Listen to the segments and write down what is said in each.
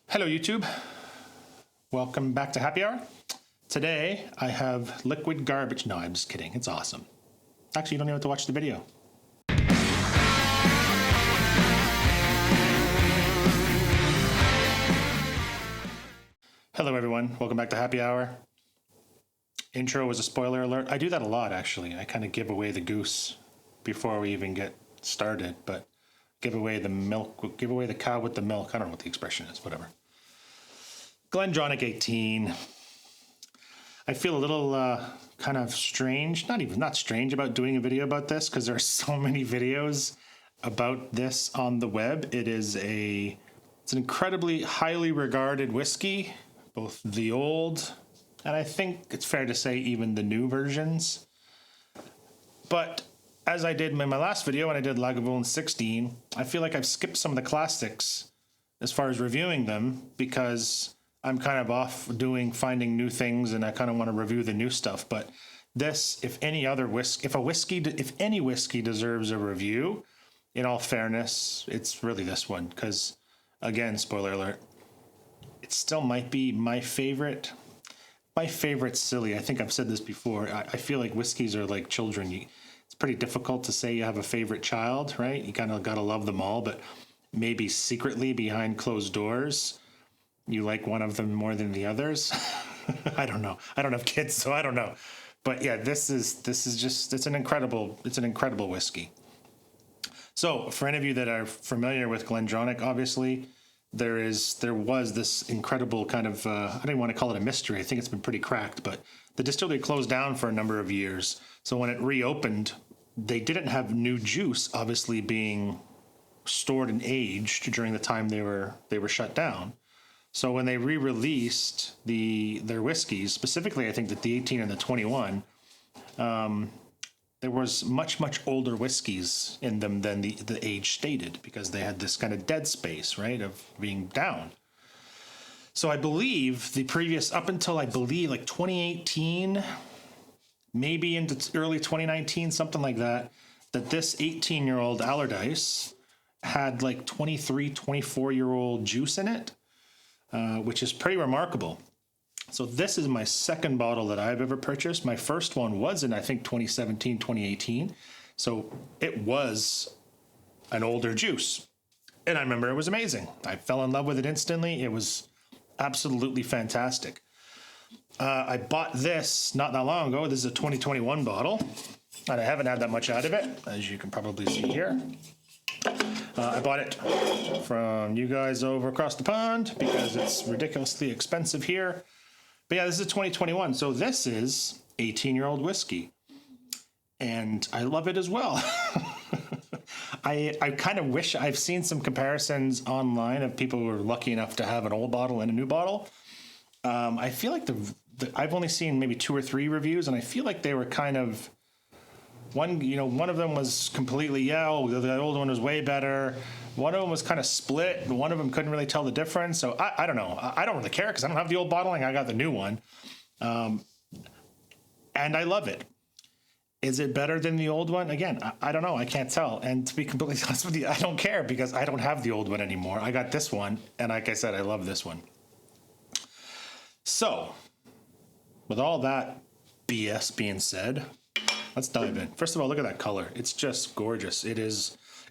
Hello YouTube, welcome back to Happy Hour. Today I have liquid garbage. No, I'm just kidding, it's awesome. Actually, you don't even have to watch the video. Hello everyone, welcome back to Happy Hour. Intro was a spoiler alert. I do that a lot actually. I kind of give away the goose before we even get started, but give away the milk, give away the cow with the milk. I don't know what the expression is, whatever. Glendronic 18. I feel a little kind of strange, not strange about doing a video about this because there are so many videos about this on the web. It's an incredibly highly regarded whiskey, both the old and I think it's fair to say even the new versions. But as I did in my last video when I did Lagavulin 16, I feel like I've skipped some of the classics as far as reviewing them because I'm kind of off finding new things, and I kind of want to review the new stuff. But this, if any whiskey deserves a review, in all fairness, it's really this one. Because, again, spoiler alert, it still might be my favorite. My favorite's silly. I think I've said this before. I feel like whiskeys are like children. It's pretty difficult to say you have a favorite child, right? You kind of got to love them all, but maybe secretly behind closed doors, you like one of them more than the others. I don't know. I don't have kids, so I don't know. But yeah, this is just, it's an incredible whiskey. So for any of you that are familiar with Glendronic, obviously there was this incredible kind of, I don't even want to call it a mystery. I think it's been pretty cracked, but the distillery closed down for a number of years. So when it reopened, they didn't have new juice obviously being stored and aged during the time they were shut down. So when they re-released their whiskeys, specifically I think that the 18 and the 21, there was much older whiskeys in them than the age stated, because they had this kind of dead space, right, of being down. So I believe the previous, up until I believe like 2018, maybe into early 2019, something like that, that this 18-year-old Allardice had like 23, 24-year-old juice in it. Which is pretty remarkable. So this is my second bottle that I've ever purchased. My first one was in, I think, 2017, 2018. So it was an older juice. And I remember it was amazing. I fell in love with it instantly. It was absolutely fantastic. I bought this not that long ago. This is a 2021 bottle. And I haven't had that much out of it, as you can probably see here. I bought it from you guys over across the pond because it's ridiculously expensive here. But yeah, this is 2021. So this is 18-year-old whiskey. And I love it as well. I kind of wish I've seen some comparisons online of people who are lucky enough to have an old bottle and a new bottle. I feel like I've only seen maybe 2 or 3 reviews, and I feel like they were kind of, one of them was completely, the old one was way better. One of them was kind of split, and one of them couldn't really tell the difference. So I don't know. I don't really care because I don't have the old bottling. I got the new one. And I love it. Is it better than the old one? Again, I don't know. I can't tell. And to be completely honest with you, I don't care because I don't have the old one anymore. I got this one. And like I said, I love this one. So with all that BS being said, let's dive in. First of all, look at that color. It's just gorgeous.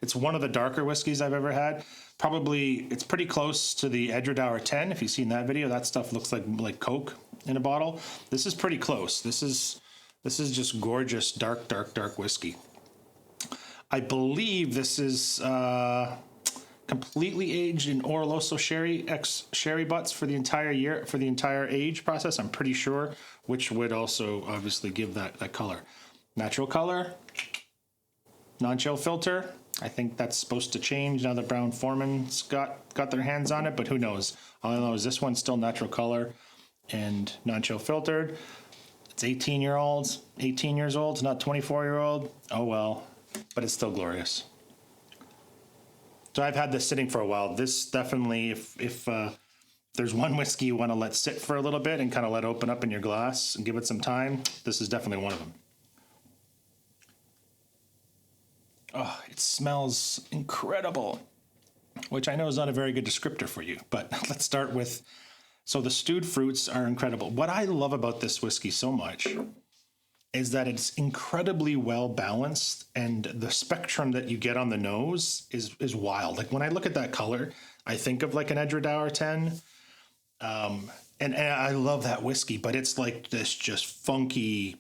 It's one of the darker whiskeys I've ever had. Probably, it's pretty close to the Edredauer 10. If you've seen that video, that stuff looks like Coke in a bottle. This is pretty close. This is just gorgeous, dark whiskey. I believe this is completely aged in Oloroso sherry butts for the entire year, for the entire age process. I'm pretty sure, which would also obviously give that color. Natural color, non-chill filter. I think that's supposed to change now that Brown-Forman's got their hands on it, but who knows? All I know is this one's still natural color and non-chill filtered. It's 18 years old, not 24-year-old. Oh well, but it's still glorious. So I've had this sitting for a while. This definitely, if there's one whiskey you want to let sit for a little bit and kind of let open up in your glass and give it some time, this is definitely one of them. Oh, it smells incredible. which I know is not a very good descriptor for you, but let's start with, so the stewed fruits are incredible. What I love about this whiskey so much is that it's incredibly well balanced, and the spectrum that you get on the nose is wild. Like when I look at that color, I think of like an Edredauer 10. And I love that whiskey, but it's like this just funky,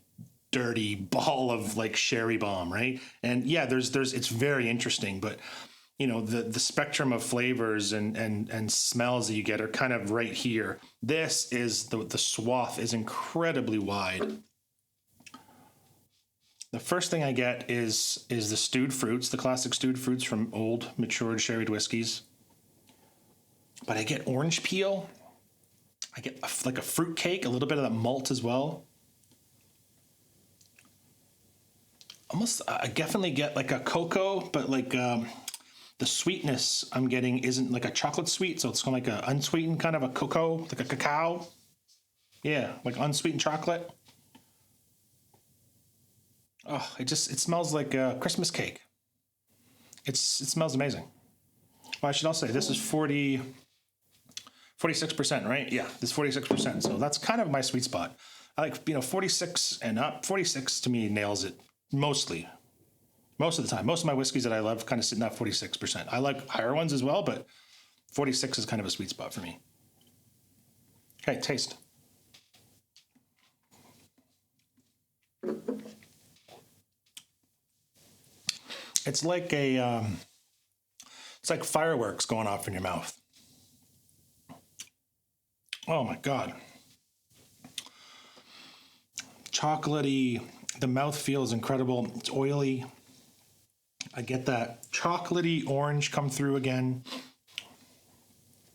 dirty ball of like sherry bomb, right? And yeah, there's it's very interesting, but you know, the spectrum of flavors and smells that you get are kind of right here. This is the swath is incredibly wide. The first thing I get is the stewed fruits, the classic stewed fruits from old matured sherried whiskeys. But I get orange peel. I get like a fruit cake, a little bit of that malt as well. Almost, I definitely get like a cocoa, but like the sweetness I'm getting isn't like a chocolate sweet, so it's kind of like an unsweetened kind of a cocoa, like a cacao. Yeah, like unsweetened chocolate. Oh, it smells like a Christmas cake. It smells amazing. Well, I should also say this is 46%, right? Yeah, this is 46%. So that's kind of my sweet spot. I like, 46 and up. 46 to me nails it mostly. Most of the time. Most of my whiskeys that I love kind of sitting at 46%. I like higher ones as well, but 46 is kind of a sweet spot for me. Okay, taste. It's like it's like fireworks going off in your mouth. Oh my God. Chocolatey, the mouth feels incredible. It's oily. I get that chocolatey orange come through again.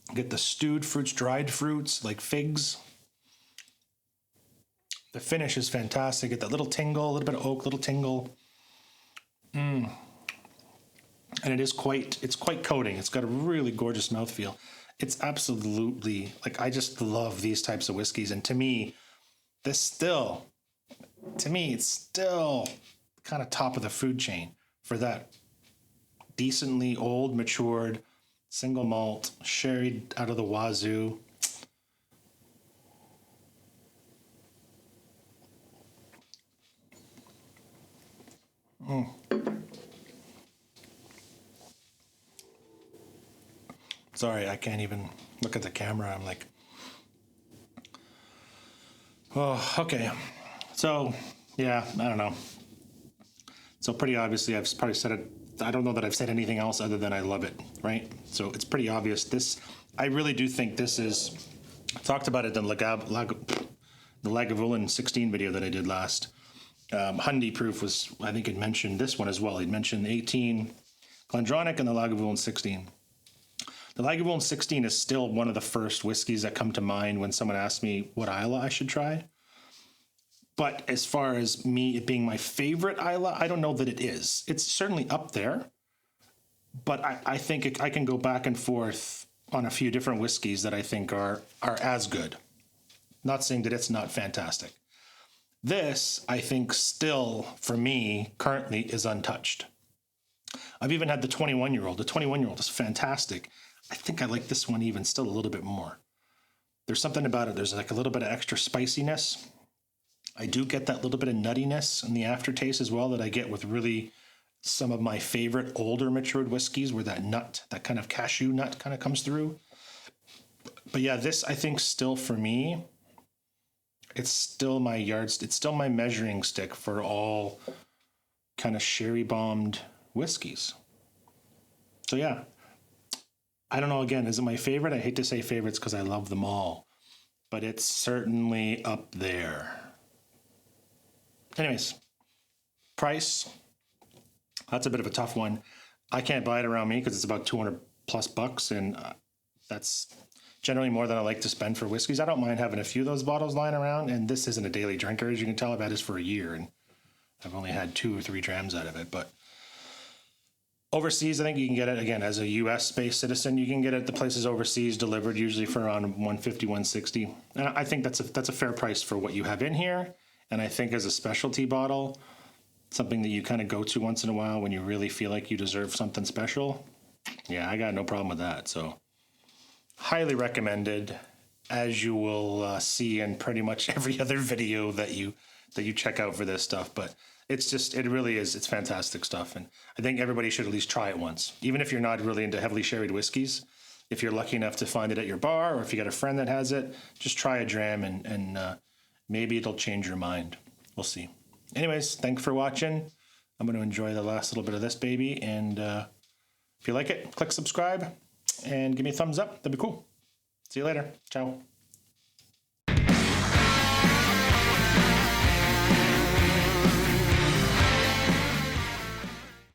I get the stewed fruits, dried fruits, like figs. The finish is fantastic. Get that little tingle, a little bit of oak, little tingle. And it's quite coating. It's got a really gorgeous mouthfeel. It's absolutely, like, I just love these types of whiskeys. And to me, it's still kind of top of the food chain for that decently old, matured, single malt, sherried out of the wazoo. Sorry, I can't even look at the camera. I'm like, oh, okay. So, yeah, I don't know. So pretty obviously, I've probably said it. I don't know that I've said anything else other than I love it, right? So it's pretty obvious. I really do think this is, I talked about it in the Lagavulin 16 video that I did last. Hundy Proof was, I think, had mentioned this one as well. He'd mentioned the 18 Glendronic and the Lagavulin 16. The Lagavulin 16 is still one of the first whiskeys that come to mind when someone asks me what Islay I should try. But as far as me, it being my favorite Islay, I don't know that it is. It's certainly up there, but I think I can go back and forth on a few different whiskeys that I think are as good. Not saying that it's not fantastic. This, I think, still, for me, currently is untouched. I've even had the 21-year-old. The 21-year-old is fantastic. I think I like this one even still a little bit more. There's something about it. There's like a little bit of extra spiciness. I do get that little bit of nuttiness in the aftertaste as well that I get with really some of my favorite older matured whiskeys where that nut, that kind of cashew nut kind of comes through. But yeah, this I think still for me, it's still my it's still my measuring stick for all kind of sherry bombed whiskeys. So yeah, I don't know, again, is it my favorite? I hate to say favorites because I love them all, but it's certainly up there. Anyways, price, that's a bit of a tough one. I can't buy it around me because it's about 200 plus bucks, and that's generally more than I like to spend for whiskeys. I don't mind having a few of those bottles lying around, and this isn't a daily drinker. As you can tell, I've had this for a year, and I've only had 2 or 3 drams out of it, but overseas, I think you can get it, again, as a US-based citizen, you can get it at the places overseas delivered, usually for around 150, 160. And I think that's a fair price for what you have in here. And I think as a specialty bottle, something that you kind of go to once in a while when you really feel like you deserve something special, Yeah, I got no problem with that. So highly recommended, as you will see in pretty much every other video that you check out for this stuff. But it really is, it's fantastic stuff. And I think everybody should at least try it once, even if you're not really into heavily sherried whiskeys. If you're lucky enough to find it at your bar, or if you got a friend that has it, just try a dram and maybe it'll change your mind. We'll see. Anyways, thanks for watching. I'm going to enjoy the last little bit of this baby. And if you like it, click subscribe and give me a thumbs up. That'd be cool. See you later. Ciao.